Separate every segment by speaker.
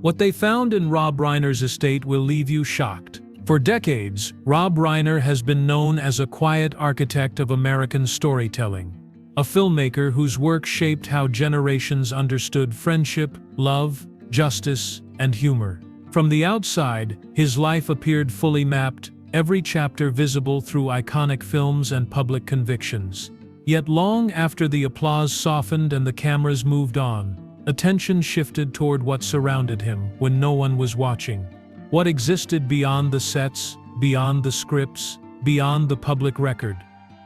Speaker 1: What they found in Rob Reiner's estate will leave you shocked. For decades, Rob Reiner has been known as a quiet architect of American storytelling. A filmmaker whose work shaped how generations understood friendship, love, justice, and humor. From the outside, his life appeared fully mapped, every chapter visible through iconic films and public convictions. Yet long after the applause softened and the cameras moved on, attention shifted toward what surrounded him when no one was watching. What existed beyond the sets, beyond the scripts, beyond the public record.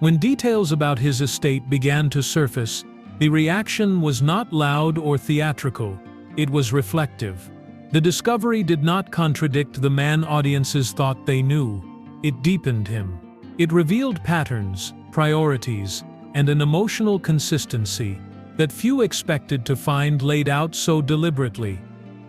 Speaker 1: When details about his estate began to surface, the reaction was not loud or theatrical, it was reflective. The discovery did not contradict the man audiences thought they knew. It deepened him. It revealed patterns, priorities, and an emotional consistency that few expected to find laid out so deliberately.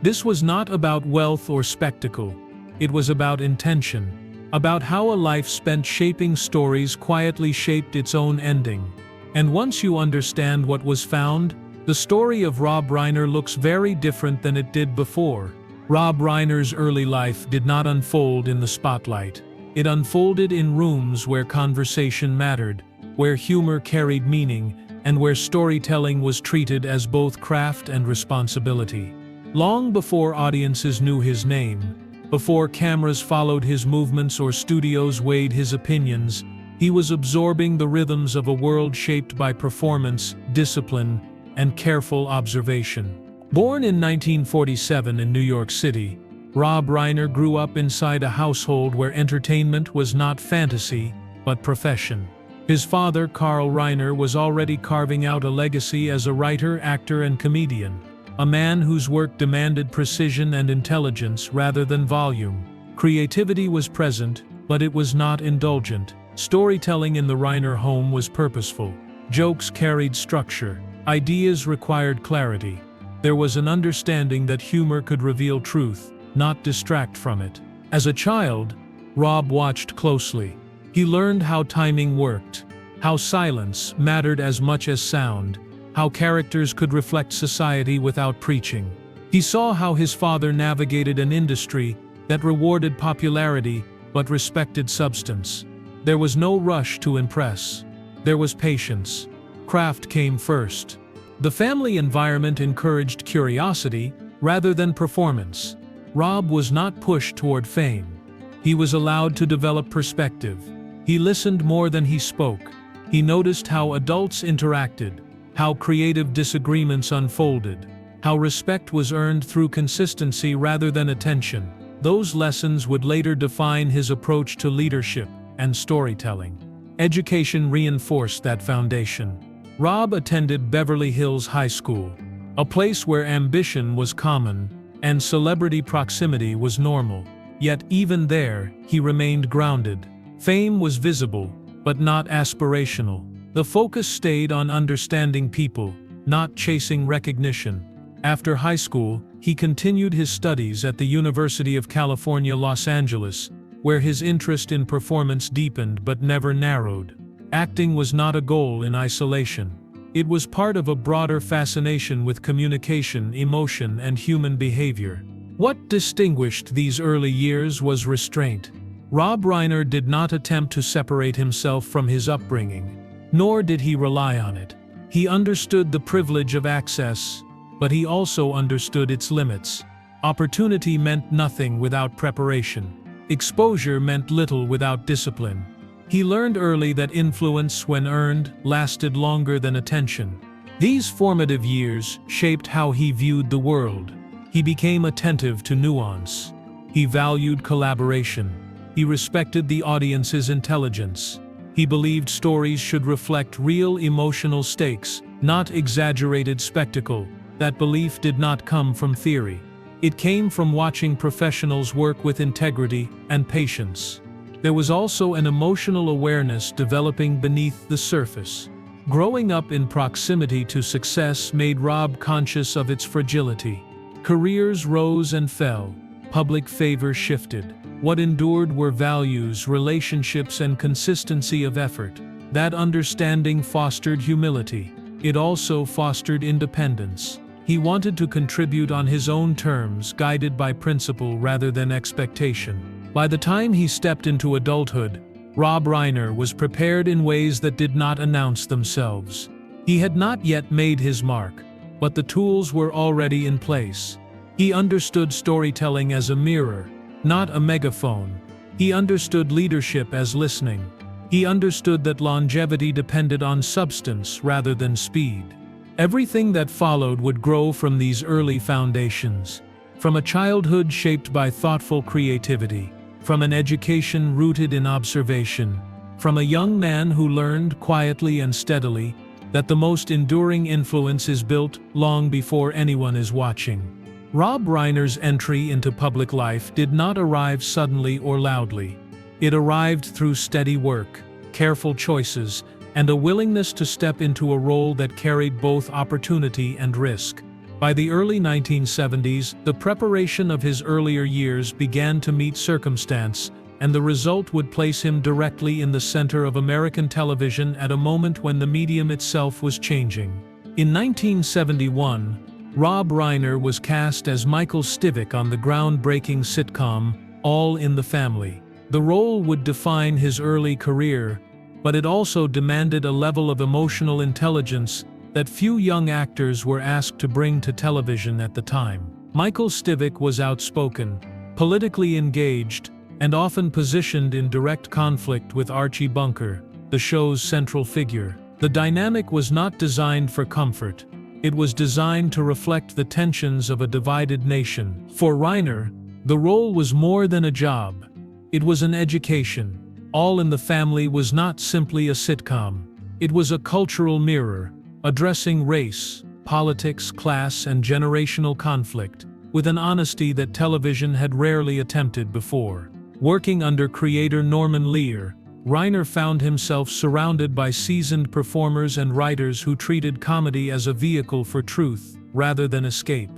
Speaker 1: This was not about wealth or spectacle. It was about intention. About how a life spent shaping stories quietly shaped its own ending. And once you understand what was found, the story of Rob Reiner looks very different than it did before. Rob Reiner's early life did not unfold in the spotlight. It unfolded in rooms where conversation mattered, where humor carried meaning, and where storytelling was treated as both craft and responsibility. Long before audiences knew his name, before cameras followed his movements or studios weighed his opinions, he was absorbing the rhythms of a world shaped by performance, discipline, and careful observation. Born in 1947 in New York City, Rob Reiner grew up inside a household where entertainment was not fantasy, but profession. His father, Carl Reiner, was already carving out a legacy as a writer, actor, and comedian. A man whose work demanded precision and intelligence rather than volume. Creativity was present, but it was not indulgent. Storytelling in the Reiner home was purposeful. Jokes carried structure. Ideas required clarity. There was an understanding that humor could reveal truth, not distract from it. As a child, Rob watched closely. He learned how timing worked, how silence mattered as much as sound, how characters could reflect society without preaching. He saw how his father navigated an industry that rewarded popularity but respected substance. There was no rush to impress. There was patience. Craft came first. The family environment encouraged curiosity rather than performance. Rob was not pushed toward fame. He was allowed to develop perspective. He listened more than he spoke. He noticed how adults interacted, how creative disagreements unfolded, how respect was earned through consistency rather than attention. Those lessons would later define his approach to leadership and storytelling. Education reinforced that foundation. Rob attended Beverly Hills High School, a place where ambition was common and celebrity proximity was normal. Yet even there, he remained grounded. Fame was visible, but not aspirational. The focus stayed on understanding people, not chasing recognition. After high school, he continued his studies at the University of California, Los Angeles, where his interest in performance deepened but never narrowed. Acting was not a goal in isolation. It was part of a broader fascination with communication, emotion, and human behavior. What distinguished these early years was restraint. Rob Reiner did not attempt to separate himself from his upbringing, nor did he rely on it. He understood the privilege of access, but he also understood its limits. Opportunity meant nothing without preparation. Exposure meant little without discipline. He learned early that influence, when earned, lasted longer than attention. These formative years shaped how he viewed the world. He became attentive to nuance. He valued collaboration. He respected the audience's intelligence. He believed stories should reflect real emotional stakes, not exaggerated spectacle. That belief did not come from theory. It came from watching professionals work with integrity and patience. There was also an emotional awareness developing beneath the surface. Growing up in proximity to success made Rob conscious of its fragility. Careers rose and fell. Public favor shifted. What endured were values, relationships, and consistency of effort. That understanding fostered humility. It also fostered independence. He wanted to contribute on his own terms, guided by principle rather than expectation. By the time he stepped into adulthood, Rob Reiner was prepared in ways that did not announce themselves. He had not yet made his mark, but the tools were already in place. He understood storytelling as a mirror, not a megaphone. He understood leadership as listening. He understood that longevity depended on substance rather than speed. Everything that followed would grow from these early foundations, from a childhood shaped by thoughtful creativity, from an education rooted in observation, from a young man who learned quietly and steadily that the most enduring influence is built long before anyone is watching. Rob Reiner's entry into public life did not arrive suddenly or loudly. It arrived through steady work, careful choices, and a willingness to step into a role that carried both opportunity and risk. By the early 1970s, the preparation of his earlier years began to meet circumstance, and the result would place him directly in the center of American television at a moment when the medium itself was changing. In 1971, Rob Reiner was cast as Michael Stivic on the groundbreaking sitcom All in the Family. The role would define his early career, but it also demanded a level of emotional intelligence that few young actors were asked to bring to television at the time. Michael Stivic was outspoken, politically engaged, and often positioned in direct conflict with Archie Bunker, the show's central figure. The dynamic was not designed for comfort. It was designed to reflect the tensions of a divided nation. For Reiner, the role was more than a job. It was an education. All in the Family was not simply a sitcom. It was a cultural mirror, addressing race, politics, class, and generational conflict, with an honesty that television had rarely attempted before. Working under creator Norman Lear, Reiner found himself surrounded by seasoned performers and writers who treated comedy as a vehicle for truth, rather than escape.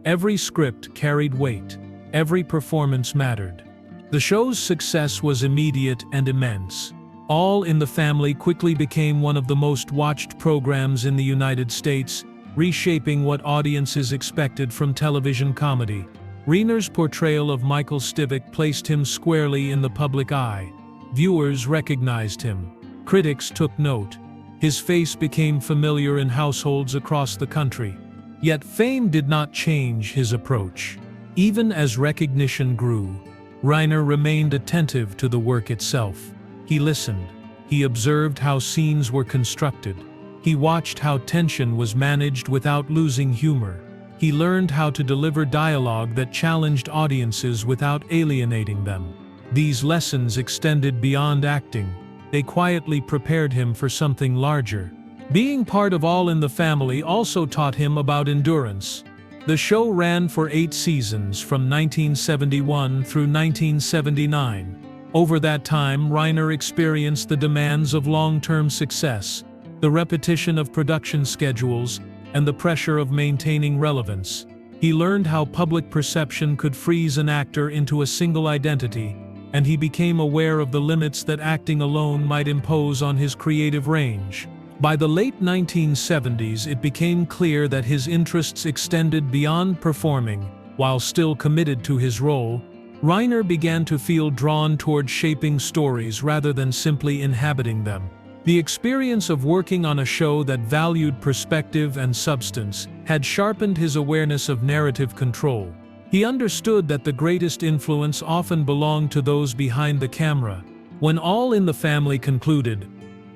Speaker 1: Every script carried weight. Every performance mattered. The show's success was immediate and immense. All in the Family quickly became one of the most watched programs in the United States, reshaping what audiences expected from television comedy. Reiner's portrayal of Michael Stivic placed him squarely in the public eye. Viewers recognized him. Critics took note. His face became familiar in households across the country. Yet fame did not change his approach. Even as recognition grew, Reiner remained attentive to the work itself. He listened. He observed how scenes were constructed. He watched how tension was managed without losing humor. He learned how to deliver dialogue that challenged audiences without alienating them. These lessons extended beyond acting. They quietly prepared him for something larger. Being part of All in the Family also taught him about endurance. The show ran for 8 seasons from 1971 through 1979. Over that time, Reiner experienced the demands of long-term success, the repetition of production schedules, and the pressure of maintaining relevance. He learned how public perception could freeze an actor into a single identity, and he became aware of the limits that acting alone might impose on his creative range. By the late 1970s, it became clear that his interests extended beyond performing. While still committed to his role, Reiner began to feel drawn toward shaping stories rather than simply inhabiting them. The experience of working on a show that valued perspective and substance had sharpened his awareness of narrative control. He understood that the greatest influence often belonged to those behind the camera. When All in the Family concluded,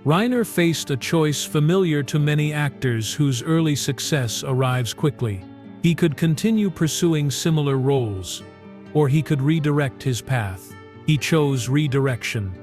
Speaker 1: Reiner faced a choice familiar to many actors whose early success arrives quickly. He could continue pursuing similar roles, or he could redirect his path. He chose redirection.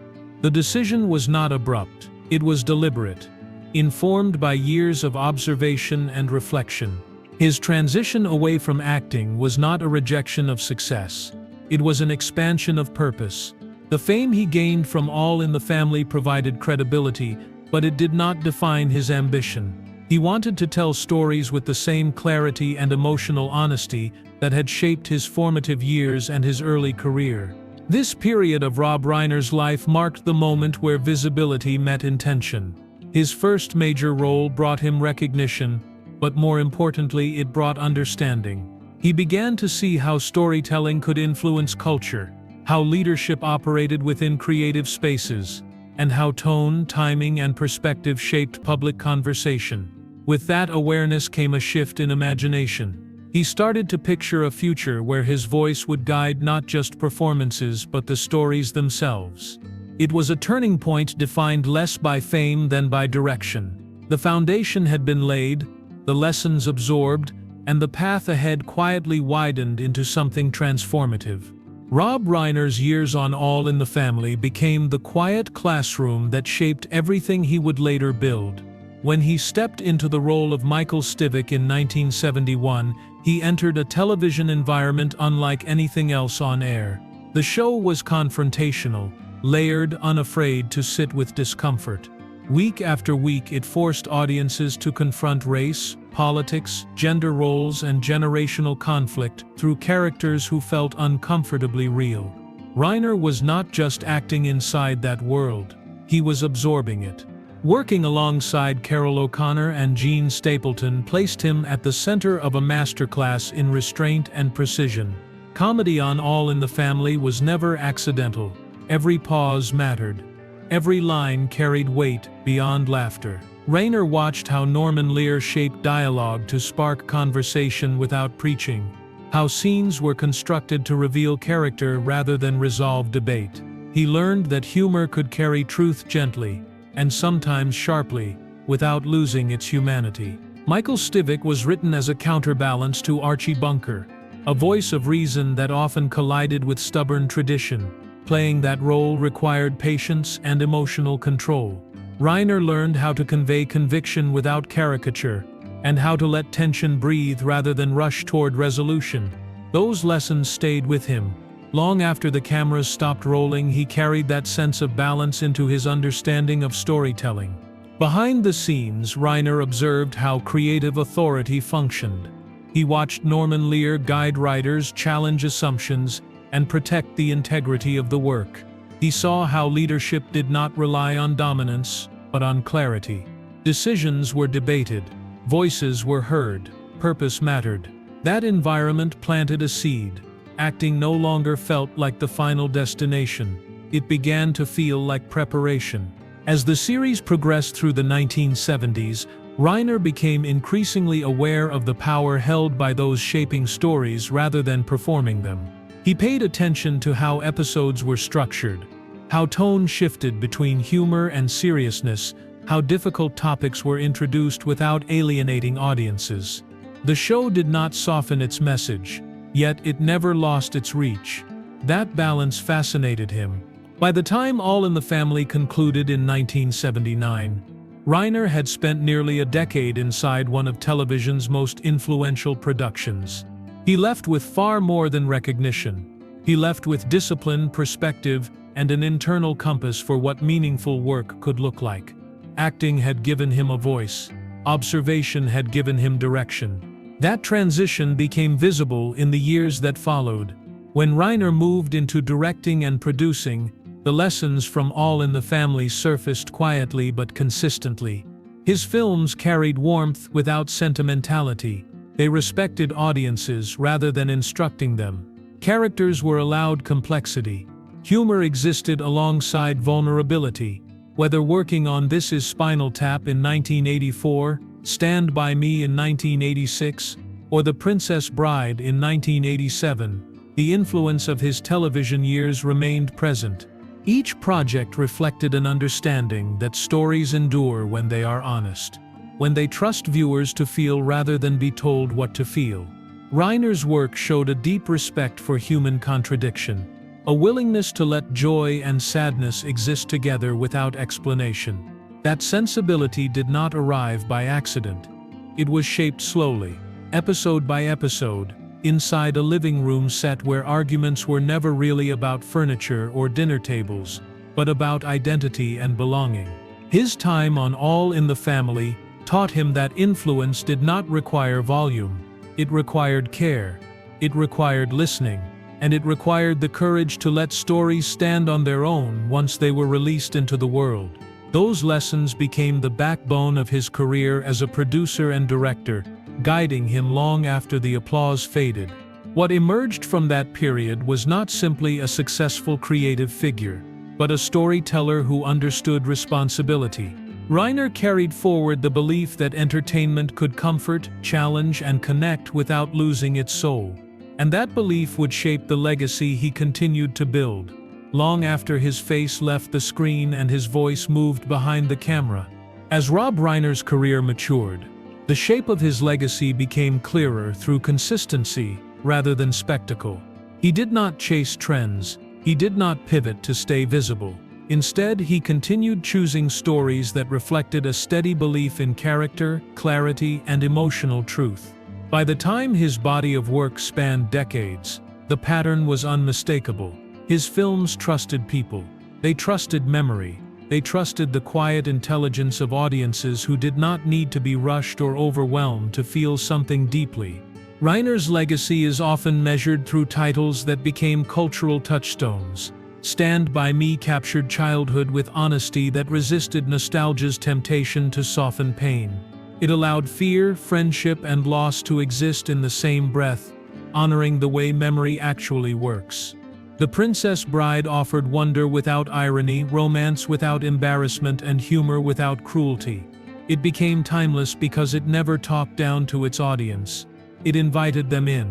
Speaker 1: The decision was not abrupt. It was deliberate, informed by years of observation and reflection. His transition away from acting was not a rejection of success. It was an expansion of purpose. The fame he gained from All in the Family provided credibility, but it did not define his ambition. He wanted to tell stories with the same clarity and emotional honesty that had shaped his formative years and his early career. This period of Rob Reiner's life marked the moment where visibility met intention. His first major role brought him recognition, but more importantly, it brought understanding. He began to see how storytelling could influence culture, how leadership operated within creative spaces, and how tone, timing, and perspective shaped public conversation. With that awareness came a shift in imagination. He started to picture a future where his voice would guide not just performances but the stories themselves. It was a turning point defined less by fame than by direction. The foundation had been laid, the lessons absorbed, and the path ahead quietly widened into something transformative. Rob Reiner's years on All in the Family became the quiet classroom that shaped everything he would later build. When he stepped into the role of Michael Stivic in 1971, he entered a television environment unlike anything else on air. The show was confrontational, layered, unafraid to sit with discomfort. Week after week, it forced audiences to confront race, politics, gender roles, and generational conflict through characters who felt uncomfortably real. Reiner was not just acting inside that world, he was absorbing it. Working alongside Carol O'Connor and Gene Stapleton placed him at the center of a masterclass in restraint and precision. Comedy on All in the Family was never accidental. Every pause mattered. Every line carried weight beyond laughter. Reiner watched how Norman Lear shaped dialogue to spark conversation without preaching, how scenes were constructed to reveal character rather than resolve debate. He learned that humor could carry truth gently, and sometimes sharply, without losing its humanity. Michael Stivic was written as a counterbalance to Archie Bunker, a voice of reason that often collided with stubborn tradition. Playing that role required patience and emotional control. Reiner learned how to convey conviction without caricature, and how to let tension breathe rather than rush toward resolution. Those lessons stayed with him. Long after the cameras stopped rolling, he carried that sense of balance into his understanding of storytelling. Behind the scenes, Reiner observed how creative authority functioned. He watched Norman Lear guide writers, challenge assumptions, and protect the integrity of the work. He saw how leadership did not rely on dominance, but on clarity. Decisions were debated, voices were heard, purpose mattered. That environment planted a seed. Acting no longer felt like the final destination. It began to feel like preparation. As the series progressed through the 1970s, Reiner became increasingly aware of the power held by those shaping stories rather than performing them. He paid attention to how episodes were structured, how tone shifted between humor and seriousness, how difficult topics were introduced without alienating audiences. The show did not soften its message, yet it never lost its reach. That balance fascinated him. By the time All in the Family concluded in 1979, Reiner had spent nearly a decade inside one of television's most influential productions. He left with far more than recognition. He left with discipline, perspective, and an internal compass for what meaningful work could look like. Acting had given him a voice. Observation had given him direction. That transition became visible in the years that followed. When Reiner moved into directing and producing, the lessons from All in the Family surfaced quietly but consistently. His films carried warmth without sentimentality. They respected audiences rather than instructing them. Characters were allowed complexity. Humor existed alongside vulnerability. Whether working on This Is Spinal Tap in 1984, Stand By Me in 1986, or The Princess Bride in 1987, the influence of his television years remained present. Each project reflected an understanding that stories endure when they are honest, when they trust viewers to feel rather than be told what to feel. Reiner's work showed a deep respect for human contradiction, a willingness to let joy and sadness exist together without explanation. That sensibility did not arrive by accident. It was shaped slowly, episode by episode, inside a living room set where arguments were never really about furniture or dinner tables, but about identity and belonging. His time on All in the Family taught him that influence did not require volume. It required care. It required listening. And it required the courage to let stories stand on their own once they were released into the world. Those lessons became the backbone of his career as a producer and director, guiding him long after the applause faded. What emerged from that period was not simply a successful creative figure, but a storyteller who understood responsibility. Reiner carried forward the belief that entertainment could comfort, challenge, and connect without losing its soul. And that belief would shape the legacy he continued to build, long after his face left the screen and his voice moved behind the camera. As Rob Reiner's career matured, the shape of his legacy became clearer through consistency rather than spectacle. He did not chase trends, he did not pivot to stay visible. Instead, he continued choosing stories that reflected a steady belief in character, clarity, and emotional truth. By the time his body of work spanned decades, the pattern was unmistakable. His films trusted people. They trusted memory. They trusted the quiet intelligence of audiences who did not need to be rushed or overwhelmed to feel something deeply. Reiner's legacy is often measured through titles that became cultural touchstones. Stand By Me captured childhood with honesty that resisted nostalgia's temptation to soften pain. It allowed fear, friendship, and loss to exist in the same breath, honoring the way memory actually works. The Princess Bride offered wonder without irony, romance without embarrassment, and humor without cruelty. It became timeless because it never talked down to its audience. It invited them in.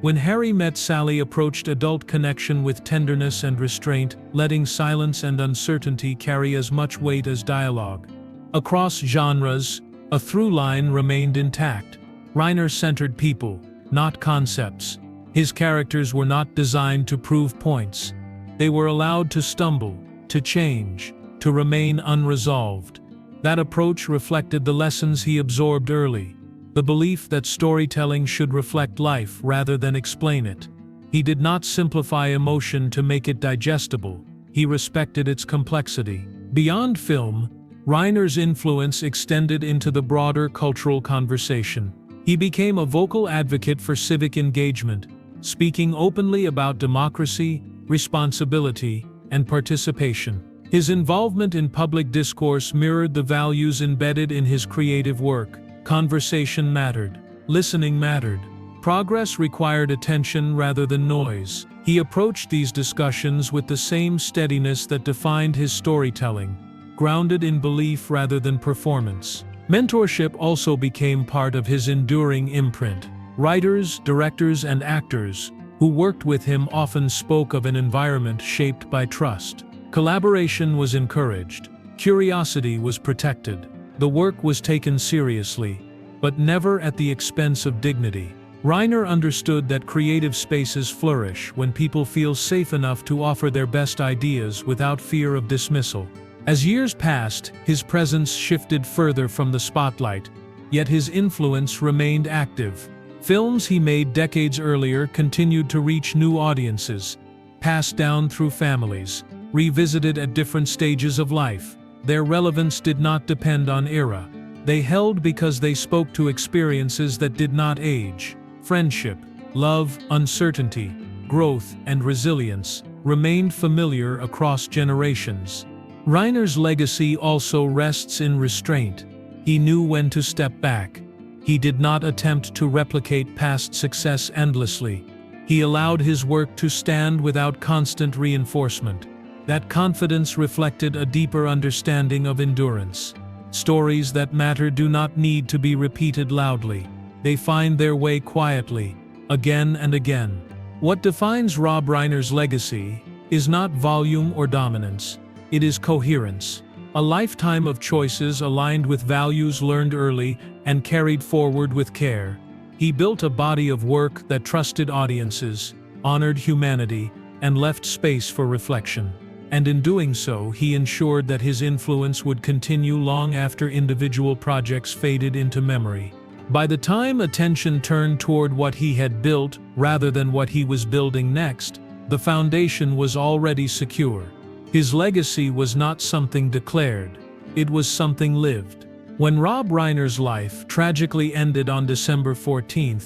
Speaker 1: When Harry Met Sally approached adult connection with tenderness and restraint, letting silence and uncertainty carry as much weight as dialogue. Across genres, a through line remained intact. Reiner centered people, not concepts. His characters were not designed to prove points. They were allowed to stumble, to change, to remain unresolved. That approach reflected the lessons he absorbed early. The belief that storytelling should reflect life rather than explain it. He did not simplify emotion to make it digestible. He respected its complexity. Beyond film, Reiner's influence extended into the broader cultural conversation. He became a vocal advocate for civic engagement, speaking openly about democracy, responsibility, and participation. His involvement in public discourse mirrored the values embedded in his creative work. Conversation mattered. Listening mattered. Progress required attention rather than noise. He approached these discussions with the same steadiness that defined his storytelling, grounded in belief rather than performance. Mentorship also became part of his enduring imprint. Writers, directors, and actors who worked with him often spoke of an environment shaped by trust. Collaboration was encouraged. Curiosity was protected. The work was taken seriously, but never at the expense of dignity. Reiner understood that creative spaces flourish when people feel safe enough to offer their best ideas without fear of dismissal. As years passed, his presence shifted further from the spotlight, yet his influence remained active. Films he made decades earlier continued to reach new audiences, passed down through families, revisited at different stages of life. Their relevance did not depend on era. They held because they spoke to experiences that did not age. Friendship, love, uncertainty, growth, and resilience remained familiar across generations. Reiner's legacy also rests in restraint. He knew when to step back. He did not attempt to replicate past success endlessly. He allowed his work to stand without constant reinforcement. That confidence reflected a deeper understanding of endurance. Stories that matter do not need to be repeated loudly. They find their way quietly, again and again. What defines Rob Reiner's legacy is not volume or dominance. It is coherence. A lifetime of choices aligned with values learned early and carried forward with care. He built a body of work that trusted audiences, honored humanity, and left space for reflection. And in doing so, he ensured that his influence would continue long after individual projects faded into memory. By the time attention turned toward what he had built rather than what he was building next, the foundation was already secure. His legacy was not something declared, it was something lived. When Rob Reiner's life tragically ended on December 14,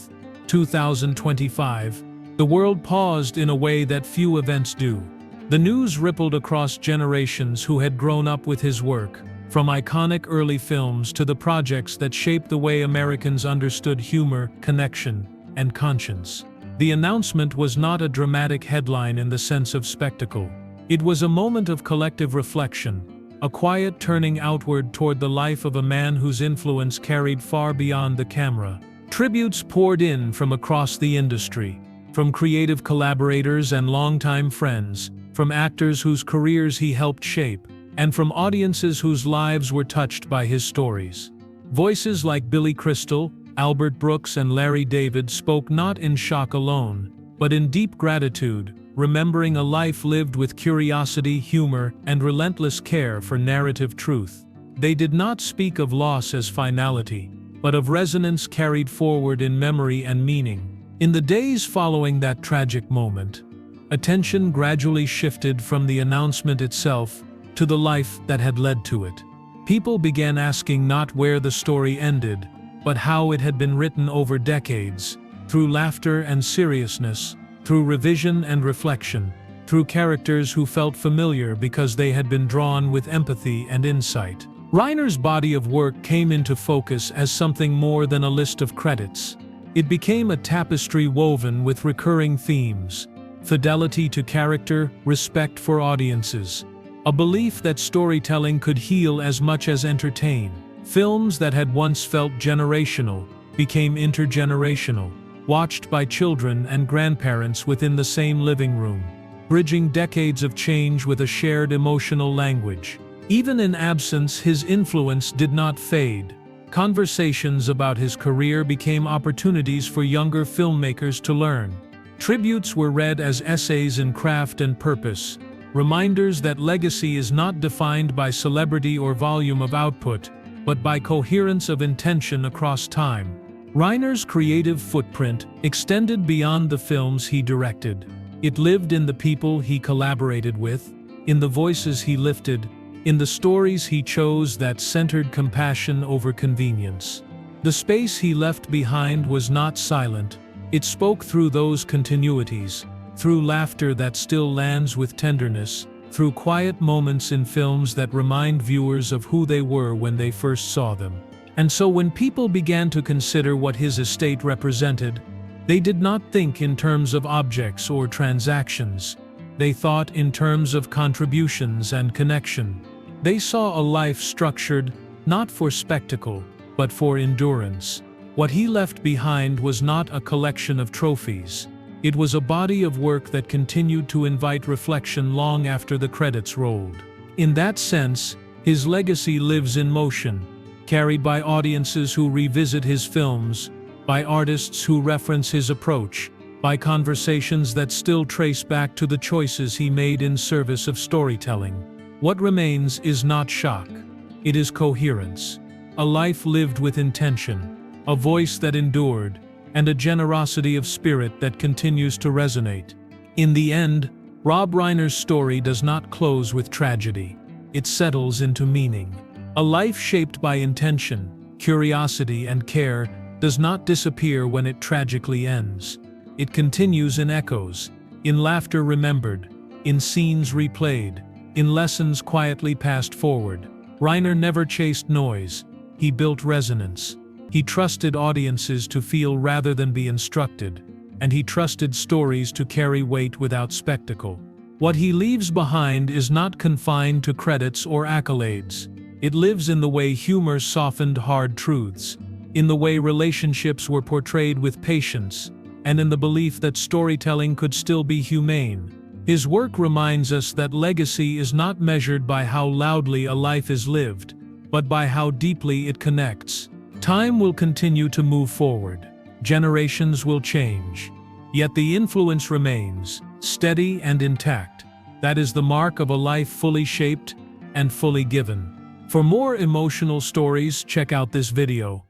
Speaker 1: 2025, the world paused in a way that few events do. The news rippled across generations who had grown up with his work. from iconic early films to the projects that shaped the way Americans understood humor, connection, and conscience. The announcement was not a dramatic headline in the sense of spectacle. It was a moment of collective reflection, a quiet turning outward toward the life of a man whose influence carried far beyond the camera. Tributes poured in from across the industry, from creative collaborators and longtime friends, from actors whose careers he helped shape, and from audiences whose lives were touched by his stories. Voices like Billy Crystal, Albert Brooks, and Larry David spoke not in shock alone, but in deep gratitude, remembering a life lived with curiosity, humor, and relentless care for narrative truth. They did not speak of loss as finality, but of resonance carried forward in memory and meaning. In the days following that tragic moment, attention gradually shifted from the announcement itself to the life that had led to it. People began asking not where the story ended, but how it had been written over decades, through laughter and seriousness, through revision and reflection, through characters who felt familiar because they had been drawn with empathy and insight. Reiner's body of work came into focus as something more than a list of credits. It became a tapestry woven with recurring themes: fidelity to character, respect for audiences, a belief that storytelling could heal as much as entertain. Films that had once felt generational became intergenerational, watched by children and grandparents within the same living room, bridging decades of change with a shared emotional language. Even in absence, his influence did not fade. Conversations about his career became opportunities for younger filmmakers to learn. Tributes were read as essays in craft and purpose, reminders that legacy is not defined by celebrity or volume of output, but by coherence of intention across time. Reiner's creative footprint extended beyond the films he directed. It lived in the people he collaborated with, in the voices he lifted, in the stories he chose that centered compassion over convenience. The space he left behind was not silent. It spoke through those continuities, through laughter that still lands with tenderness, through quiet moments in films that remind viewers of who they were when they first saw them. And so when people began to consider what his estate represented, they did not think in terms of objects or transactions. They thought in terms of contributions and connection. They saw a life structured not for spectacle, but for endurance. What he left behind was not a collection of trophies. It was a body of work that continued to invite reflection long after the credits rolled. In that sense, his legacy lives in motion, carried by audiences who revisit his films, by artists who reference his approach, by conversations that still trace back to the choices he made in service of storytelling. What remains is not shock. It is coherence. A life lived with intention, a voice that endured, and a generosity of spirit that continues to resonate. In the end, Rob Reiner's story does not close with tragedy. It settles into meaning. A life shaped by intention, curiosity, and care does not disappear when it tragically ends. It continues in echoes, in laughter remembered, in scenes replayed, in lessons quietly passed forward. Reiner never chased noise. He built resonance. He trusted audiences to feel rather than be instructed, and he trusted stories to carry weight without spectacle. What he leaves behind is not confined to credits or accolades. It lives in the way humor softened hard truths, in the way relationships were portrayed with patience, and in the belief that storytelling could still be humane. His work reminds us that legacy is not measured by how loudly a life is lived, but by how deeply it connects. Time will continue to move forward. Generations will change. Yet the influence remains, steady and intact. That is the mark of a life fully shaped and fully given. For more emotional stories, check out this video.